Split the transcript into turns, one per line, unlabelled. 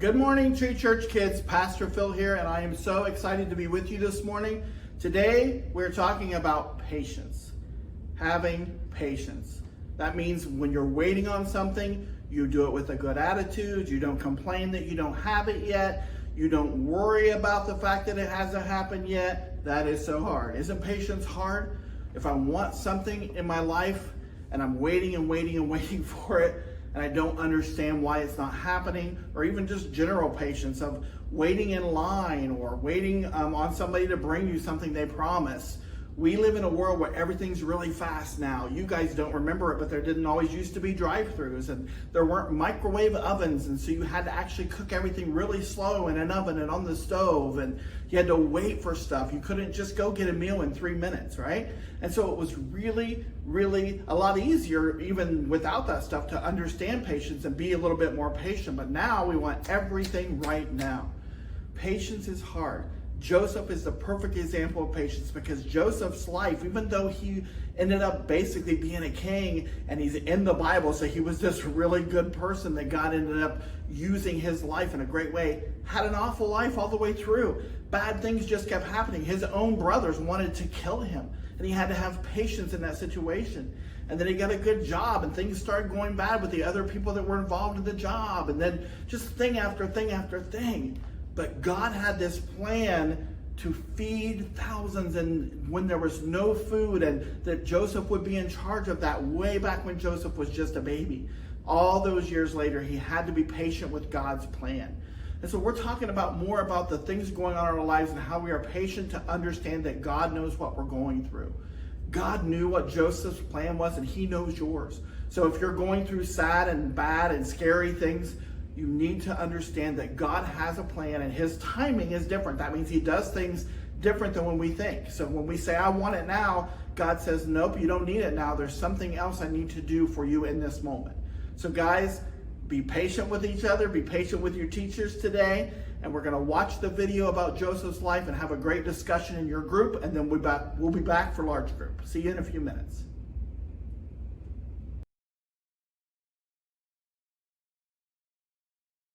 Good morning, Tree Church kids. Pastor Phil here, and I am so excited to be with you this morning. Today, we're talking about patience. Having patience. That means when you're waiting on something, you do it with a good attitude. You don't complain that you don't have it yet. You don't worry about the fact that it hasn't happened yet. That is so hard. Isn't patience hard? If I want something in my life and I'm waiting and waiting and waiting for it, and I don't understand why it's not happening, or even just general patience of waiting in line or waiting on somebody to bring you something they promise. We live in a world where everything's really fast now. You guys don't remember it, but there didn't always used to be drive-thrus, and there weren't microwave ovens, and so you had to actually cook everything really slow in an oven and on the stove, and you had to wait for stuff. You couldn't just go get a meal in 3 minutes, right? And so it was really, really a lot easier, even without that stuff, to understand patience and be a little bit more patient. But now we want everything right now. Patience is hard. Joseph is the perfect example of patience, because Joseph's life, even though he ended up basically being a king and he's in the Bible, so he was this really good person that God ended up using his life in a great way, had an awful life all the way through. Bad things just kept happening. His own brothers wanted to kill him, and he had to have patience in that situation. And then he got a good job, and things started going bad with the other people that were involved in the job, and then just thing after thing after thing. But God had this plan to feed thousands, and when there was no food, and that Joseph would be in charge of that way back when Joseph was just a baby. All those years later, he had to be patient with God's plan. And so we're talking more about the things going on in our lives and how we are patient to understand that God knows what we're going through. God knew what Joseph's plan was, and he knows yours. So if you're going through sad and bad and scary things, you need to understand that God has a plan, and his timing is different. That means he does things different than when we think. So when we say, I want it now, God says, nope, you don't need it now. There's something else I need to do for you in this moment. So guys, be patient with each other. Be patient with your teachers today. And we're going to watch the video about Joseph's life and have a great discussion in your group. And then we'll be back for large group. See you in a few minutes.